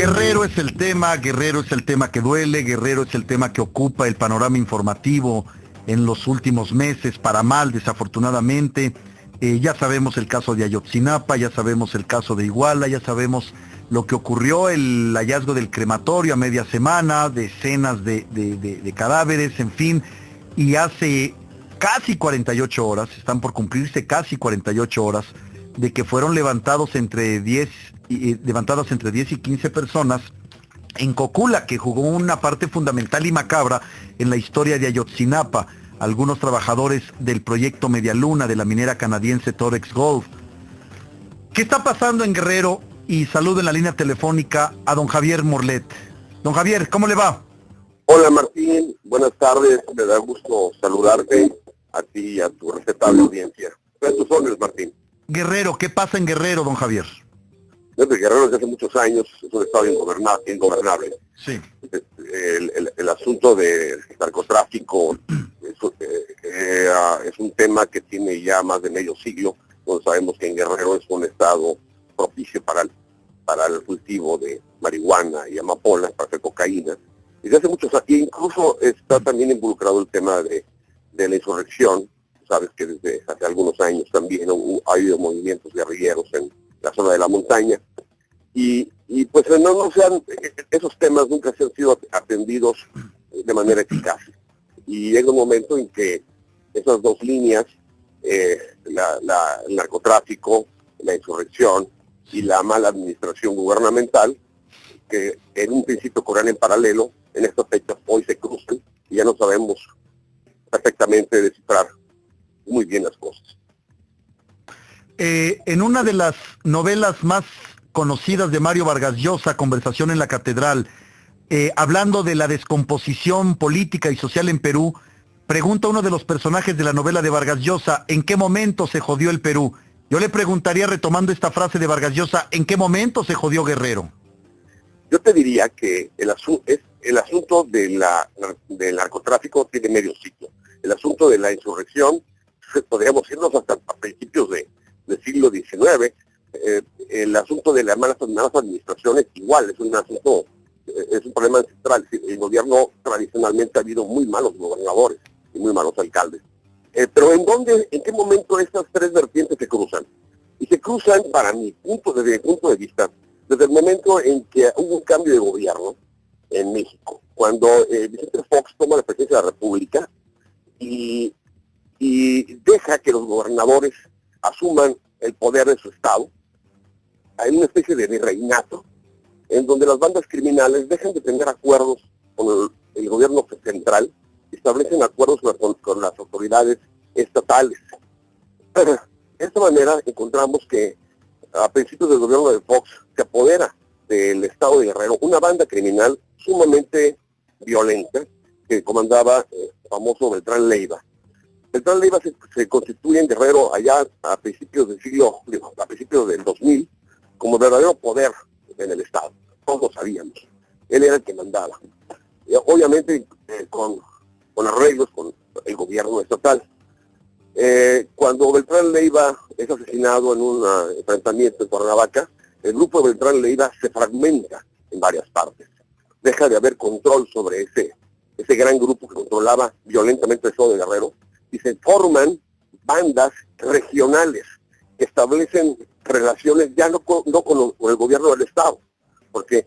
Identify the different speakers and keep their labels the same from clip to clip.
Speaker 1: Guerrero es el tema, Guerrero es el tema que duele, Guerrero es el tema que ocupa el panorama informativo en los últimos meses, para mal, desafortunadamente. Ya sabemos el caso de Ayotzinapa, ya sabemos el caso de Iguala, ya sabemos lo que ocurrió, el hallazgo del crematorio a media semana, decenas de cadáveres, en fin, y hace casi 48 horas, están por cumplirse casi 48 horas, de que fueron levantadas entre 10 y 15 personas en Cocula, que jugó una parte fundamental y macabra en la historia de Ayotzinapa, algunos trabajadores del proyecto Media Luna de la minera canadiense Torex Gold. ¿Qué está pasando en Guerrero? Y saludo en la línea telefónica a don Javier Morlet. Don Javier, ¿cómo le va?
Speaker 2: Hola Martín, buenas tardes, me da gusto saludarte a ti y a tu respetable audiencia. A tus órdenes, Martín.
Speaker 1: Guerrero, ¿qué pasa en Guerrero, don Javier?
Speaker 2: Desde Guerrero desde hace muchos años es un estado ingobernable.
Speaker 1: Sí.
Speaker 2: El asunto del narcotráfico es un tema que tiene ya más de medio siglo. Todos sabemos que en Guerrero es un estado propicio para el cultivo de marihuana y amapola, para hacer cocaína. Desde hace muchos años, incluso está también involucrado el tema de la insurrección. Sabes que desde hace algunos años también ha habido movimientos guerrilleros en la zona de la montaña. Y pues no sean, esos temas nunca se han sido atendidos de manera eficaz. Y llega un momento en que esas dos líneas, el narcotráfico, la insurrección y la mala administración gubernamental, que en un principio corrían en paralelo, en estas fechas hoy se cruzan y ya no sabemos perfectamente descifrar muy bien las cosas.
Speaker 1: En una de las novelas más conocidas de Mario Vargas Llosa, Conversación en la Catedral, hablando de la descomposición política y social en Perú, pregunta uno de los personajes de la novela de Vargas Llosa, ¿en qué momento se jodió el Perú? Yo le preguntaría, retomando esta frase de Vargas Llosa, ¿en qué momento se jodió Guerrero?
Speaker 2: Yo te diría que el asunto del narcotráfico tiene medio ciclo. El asunto de la insurrección, podríamos irnos hasta a principios del siglo XIX. El asunto de las malas administraciones igual, es un problema ancestral. El gobierno tradicionalmente ha habido muy malos gobernadores y muy malos alcaldes. Pero ¿en qué momento estas tres vertientes se cruzan? Y se cruzan, desde mi punto de vista, desde el momento en que hubo un cambio de gobierno en México, cuando Vicente Fox toma la presidencia de la República y deja que los gobernadores asuman el poder de su estado. Hay una especie de virreinato en donde las bandas criminales dejan de tener acuerdos con el gobierno central, establecen acuerdos con las autoridades estatales. De esta manera encontramos que a principios del gobierno de Fox se apodera del estado de Guerrero una banda criminal sumamente violenta que comandaba el famoso Beltrán Leiva. Beltrán Leiva se constituye en Guerrero allá a principios del 2000 como verdadero poder en el estado. Todos lo sabíamos. Él era el que mandaba. Obviamente con arreglos con el gobierno estatal. Cuando Beltrán Leiva es asesinado en un enfrentamiento en Cuernavaca, el grupo de Beltrán Leiva se fragmenta en varias partes. Deja de haber control sobre ese gran grupo que controlaba violentamente el estado de Guerrero y se forman bandas regionales que establecen relaciones ya no con el gobierno del estado, porque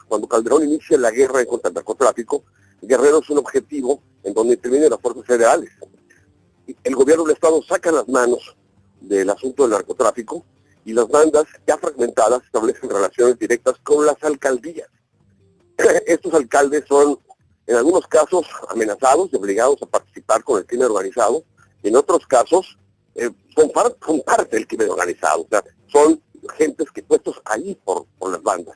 Speaker 2: cuando Calderón inicia la guerra contra el narcotráfico, Guerrero es un objetivo en donde intervienen las fuerzas federales. El gobierno del estado saca las manos del asunto del narcotráfico y las bandas ya fragmentadas establecen relaciones directas con las alcaldías. Estos alcaldes son en algunos casos amenazados y obligados a participar con el crimen organizado, y en otros casos son parte del crimen organizado, o sea, son gentes que puestos ahí por las bandas.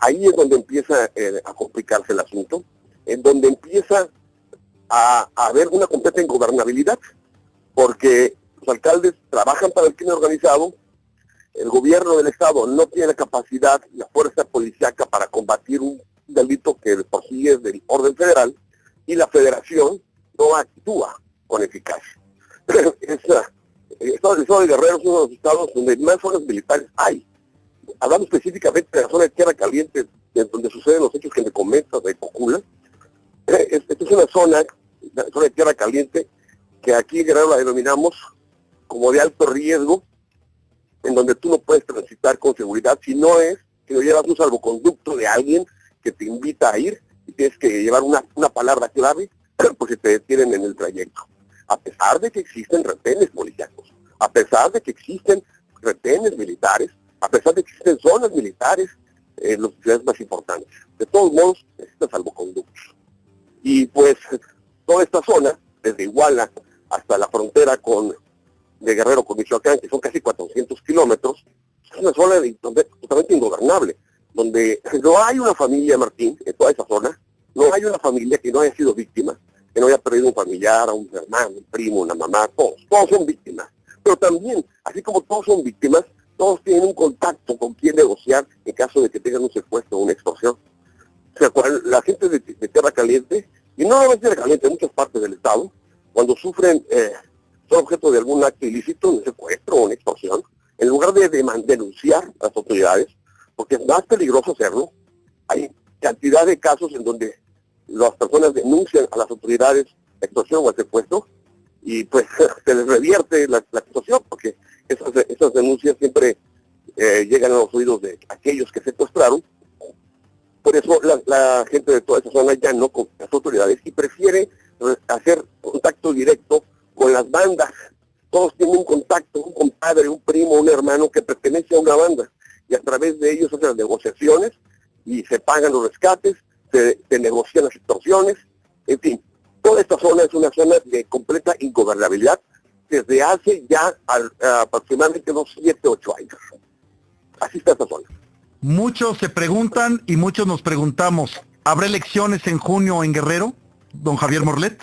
Speaker 2: Ahí es donde empieza a complicarse el asunto, en donde empieza a haber una completa ingobernabilidad, porque los alcaldes trabajan para el crimen organizado, el gobierno del estado no tiene la capacidad, la fuerza policíaca para combatir un delito que por sí es del orden federal, y la federación no actúa con eficacia. El estado de Guerrero es uno de los estados donde más fuerzas militares hay. hablando específicamente de la zona de Tierra Caliente, donde suceden los hechos que me comentas de Cocula, esta es una zona de Tierra Caliente, que aquí en Guerrero la denominamos como de alto riesgo, en donde tú no puedes transitar con seguridad si no llevas un salvoconducto de alguien que te invita a ir y tienes que llevar una palabra clave porque te detienen en el trayecto. A pesar de que existen retenes policíacos, a pesar de que existen retenes militares, a pesar de que existen zonas militares en las ciudades más importantes. De todos modos, necesitas salvoconductos. Y pues toda esta zona, desde Iguala hasta la frontera de Guerrero con Michoacán, que son casi 400 kilómetros, es una zona totalmente ingobernable, donde no hay una familia, Martín, en toda esa zona, no hay una familia que no haya sido víctima, que no haya perdido un familiar, a un hermano, un primo, una mamá, todos son víctimas. Pero también, así como todos son víctimas, todos tienen un contacto con quien negociar en caso de que tengan un secuestro o una extorsión. O sea, la gente de Tierra Caliente, y no nada más Tierra Caliente, en muchas partes del estado, cuando sufren, son objeto de algún acto ilícito, un secuestro o una extorsión, en lugar de denunciar a las autoridades, porque es más peligroso hacerlo, hay cantidad de casos en donde las personas denuncian a las autoridades la extorsión o el secuestro, y pues se les revierte la situación, porque esas denuncias siempre llegan a los oídos de aquellos que secuestraron. Por eso la gente de toda esa zona ya no confía en las autoridades y prefiere hacer contacto directo con las bandas. Todos tienen un contacto, un compadre, un primo, un hermano que pertenece a una banda, y a través de ellos hacen las negociaciones y se pagan los rescates, se negocian las extorsiones, en fin. Toda esta zona es una zona de completa ingobernabilidad desde hace ya aproximadamente unos 7, 8 años. Así está esta zona.
Speaker 1: Muchos se preguntan y muchos nos preguntamos, ¿habrá elecciones en junio en Guerrero, don Javier Morlet?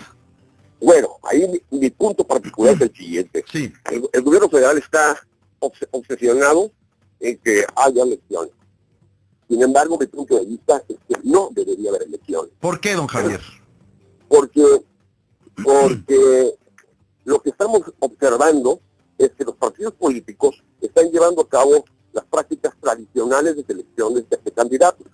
Speaker 2: Bueno, ahí mi punto particular es el siguiente.
Speaker 1: Sí.
Speaker 2: El gobierno federal está obsesionado en que haya elecciones. Sin embargo, mi punto de vista es que no debería haber elecciones.
Speaker 1: ¿Por qué, don Javier?
Speaker 2: Porque lo que estamos observando es que los partidos políticos están llevando a cabo las prácticas tradicionales de selecciones de candidatos.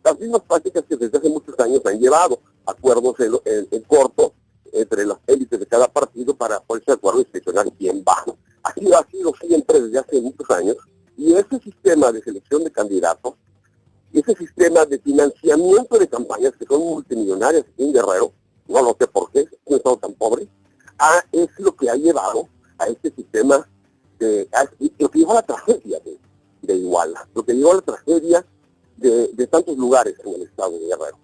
Speaker 2: Las mismas prácticas que desde hace muchos años han llevado acuerdos en corto entre las élites de cada partido para ponerse de acuerdo y seleccionar quién va. Así ha sido siempre desde hace muchos años, y ese sistema de selección de candidatos, ese sistema de financiamiento de campañas que son multimillonarias en Guerrero, no lo sé por qué, es un estado tan pobre, es lo que ha llevado a este sistema, lo que llevó a la tragedia de Iguala, lo que llevó a la tragedia de tantos lugares en el estado de Guerrero.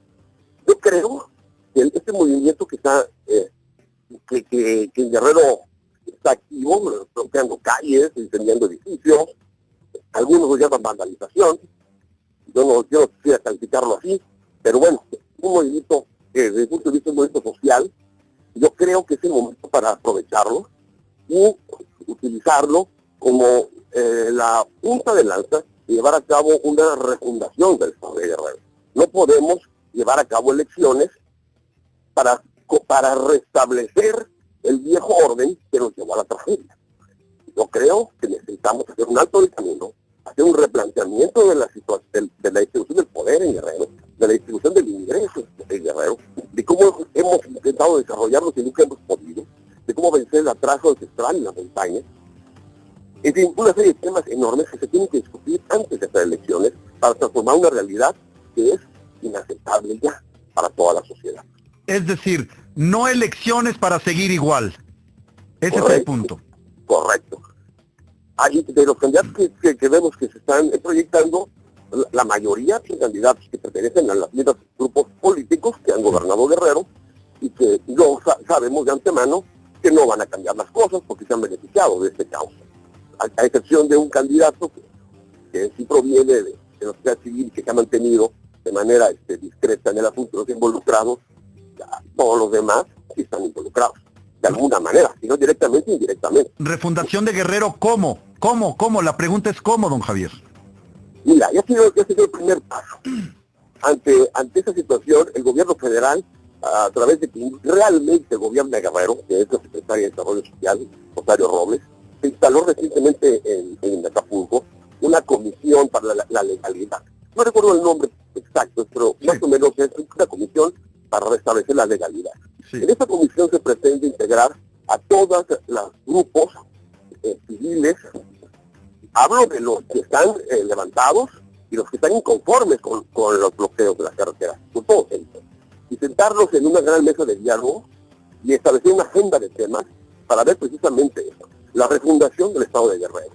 Speaker 2: Yo creo que este movimiento que está, que en Guerrero está activo, bloqueando calles, incendiando edificios, algunos lo llaman vandalización, yo no quisiera calificarlo así, pero bueno, un movimiento desde el punto de vista de un movimiento social, yo creo que es el momento para aprovecharlo y utilizarlo como la punta de lanza y llevar a cabo una refundación del estado de Guerrero. No podemos llevar a cabo elecciones para restablecer el viejo orden que nos llevó a la tragedia. Yo creo que necesitamos hacer un alto de camino, hacer un replanteamiento de la situación, de la distribución del poder en Guerrero, de la distribución del ingreso en Guerrero, de cómo hemos intentado desarrollarnos y nunca hemos podido, de cómo vencer el atraso ancestral en la montaña. En fin, una serie de temas enormes que se tienen que discutir antes de hacer elecciones para transformar una realidad que es inaceptable ya para toda la sociedad.
Speaker 1: Es decir, no elecciones para seguir igual. Ese
Speaker 2: Correcto,
Speaker 1: es el punto.
Speaker 2: Correcto. Hay de los candidatos que vemos que se están proyectando, la mayoría son candidatos que pertenecen a los mismos grupos políticos que han gobernado Guerrero y que no sabemos de antemano que no van a cambiar las cosas porque se han beneficiado de este caos. A excepción de un candidato que sí proviene de la sociedad civil, que se ha mantenido de manera discreta en el asunto, los involucrados, todos los demás sí están involucrados, de alguna manera, si no directamente, indirectamente.
Speaker 1: Refundación de Guerrero, ¿cómo? ¿Cómo? La pregunta es ¿cómo, don Javier?
Speaker 2: Mira, ya ha sido el primer paso. Ante esa situación, el gobierno federal, a través de quien realmente gobierna Guerrero, que es la secretaria de Desarrollo Social, Rosario Robles, se instaló recientemente en Acapulco una comisión para la legalidad. No recuerdo el nombre exacto, pero sí, más o menos es una comisión para restablecer la legalidad. Sí. En esta comisión se pretende integrar a todos los grupos civiles. Hablo de los que están levantados y los que están inconformes con los bloqueos de las carreteras, con todos ellos. Y sentarlos en una gran mesa de diálogo y establecer una agenda de temas para ver precisamente eso. La refundación del Estado de Guerrero,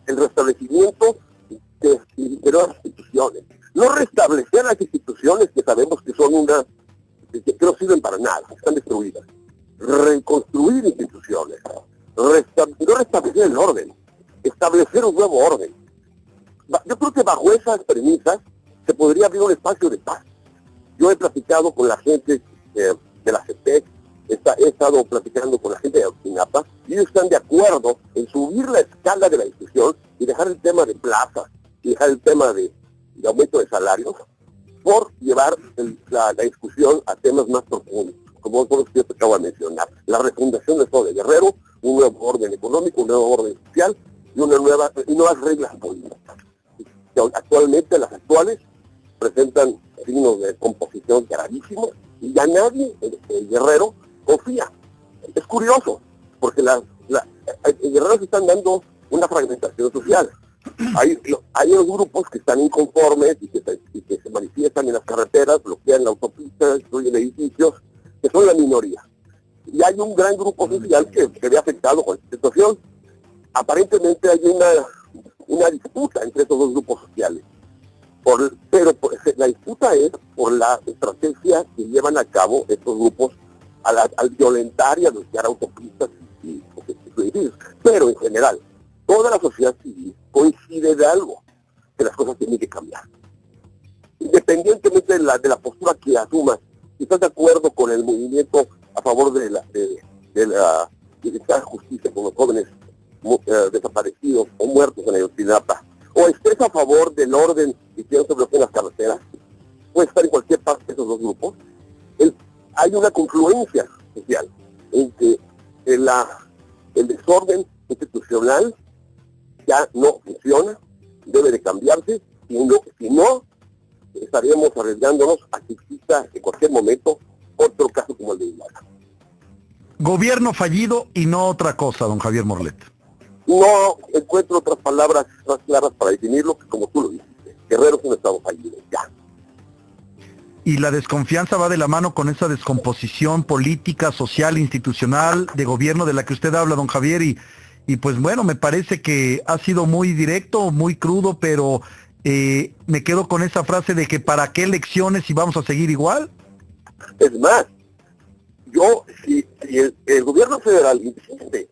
Speaker 2: el restablecimiento de las instituciones, no restablecer las instituciones que sabemos que son que no sirven para nada, están destruidas, reconstruir instituciones, no restablecer el orden, establecer un nuevo orden. Yo creo que bajo esas premisas se podría abrir un espacio de paz. Yo he platicado con la gente de la CETEC, he estado platicando con la gente de Ayotzinapa, y ellos están de acuerdo en subir la escala de la discusión y dejar el tema de plazas, y dejar el tema de aumento de salarios, por llevar la discusión a temas más profundos, como los que yo te acabo de mencionar. La refundación del Estado de Guerrero, un nuevo orden económico, un nuevo orden social y nuevas reglas políticas. Actualmente, las actuales, presentan signos de composición gravísimos y ya nadie, el Guerrero, confía. Es curioso, porque el Guerrero se están dando una fragmentación social. Hay unos grupos que están inconformes y que se manifiestan en las carreteras, bloquean la autopista, destruyen edificios, que son la minoría. Y hay un gran grupo social que se ve afectado con esta situación. Aparentemente hay una disputa entre esos dos grupos sociales. Pero la disputa es por la estrategia que llevan a cabo estos grupos al violentar y a bloquear autopistas y edificios. Pero en general, toda la sociedad civil coincide de algo, que las cosas tienen que cambiar. Independientemente de la postura que asumas, si estás de acuerdo con el movimiento a favor de la justicia con los jóvenes desaparecidos o muertos en Ayotzinapa, o estés a favor del orden y que no se bloqueen las carreteras, puede estar en cualquier parte de esos dos grupos. Hay una confluencia social en que el desorden institucional ya no funciona, debe de cambiarse, si no estaríamos arriesgándonos a que exista en cualquier momento otro caso como el de Iguala.
Speaker 1: Gobierno fallido y no otra cosa, don Javier Morlet.
Speaker 2: No encuentro otras palabras más claras para definirlo que como tú lo dijiste. Guerrero es un estado fallido, ya.
Speaker 1: Y la desconfianza va de la mano con esa descomposición política, social, institucional, de gobierno de la que usted habla, don Javier, y pues bueno, me parece que ha sido muy directo, muy crudo, pero me quedo con esa frase de que ¿para qué elecciones si vamos a seguir igual?
Speaker 2: Es más, si el gobierno federal insiste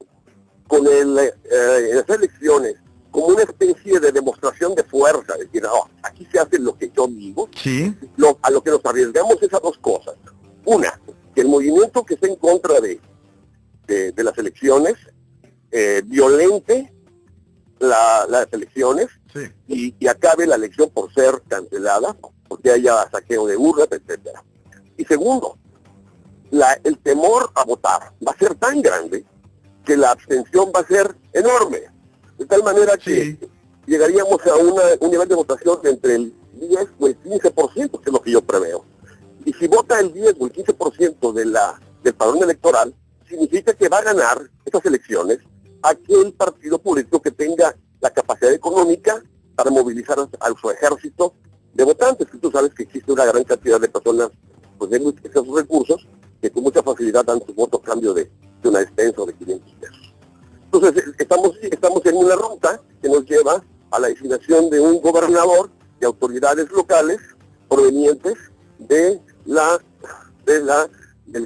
Speaker 2: con las elecciones como una especie de demostración de fuerza, es decir, aquí se hace lo que yo digo,
Speaker 1: sí.
Speaker 2: A lo que nos arriesgamos es a dos cosas. Una, que el movimiento que está en contra de las elecciones violente las elecciones, sí, y acabe la elección por ser cancelada, porque haya saqueo de urnas, etcétera. Y segundo, el temor a votar va a ser tan grande que la abstención va a ser enorme, de tal manera que sí, llegaríamos a un nivel de votación entre el 10 o el 15%, que es lo que yo preveo. Y si vota el 10 o el 15% del padrón electoral, significa que va a ganar estas elecciones aquel partido político que tenga la capacidad económica para movilizar a su ejército de votantes, que tú sabes que existe una gran cantidad de personas pues de esos recursos que con mucha facilidad dan su voto a cambio de una despensa de 500 pesos. Entonces estamos en una ruta que nos lleva a la designación de un gobernador y autoridades locales provenientes del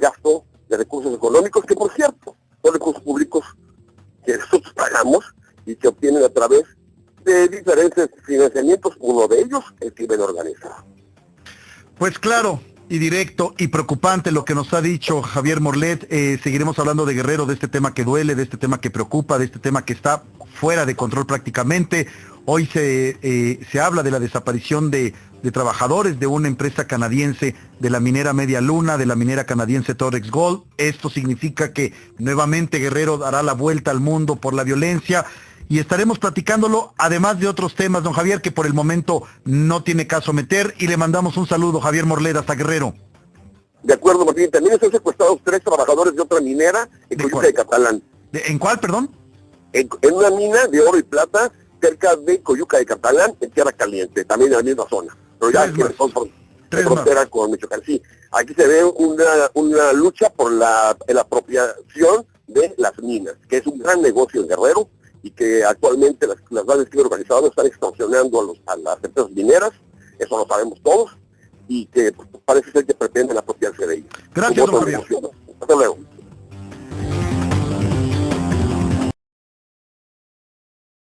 Speaker 2: gasto de recursos económicos, que por cierto son recursos públicos que nosotros pagamos y que obtienen a través de diferentes financiamientos, uno de ellos el crimen organizado.
Speaker 1: Pues claro, y directo y preocupante lo que nos ha dicho Javier Morlet. Seguiremos hablando de Guerrero, de este tema que duele, de este tema que preocupa, de este tema que está fuera de control prácticamente. Hoy se habla de la desaparición de trabajadores de una empresa canadiense, de la minera Media Luna, de la minera canadiense Torex Gold. Esto significa que nuevamente Guerrero dará la vuelta al mundo por la violencia. y estaremos platicándolo, además de otros temas, don Javier, que por el momento no tiene caso meter, y le mandamos un saludo, Javier Morleda, hasta Guerrero.
Speaker 2: De acuerdo, Martín. También están secuestrados 3 trabajadores de otra minera en Coyuca de Catalán.
Speaker 1: ¿En cuál, perdón?
Speaker 2: En una mina de oro y plata cerca de Coyuca de Catalán, en Tierra Caliente, también en la misma zona. Pero ya aquí en frontera con Michoacán. Sí, aquí se ve una lucha por la apropiación de las minas, que es un gran negocio en Guerrero y que actualmente las bandas crimen organizadas están extorsionando a las empresas mineras, eso lo sabemos todos, y que parece ser que pretenden apropiarse de ellas.
Speaker 1: Gracias, don Javier.
Speaker 2: Hasta luego.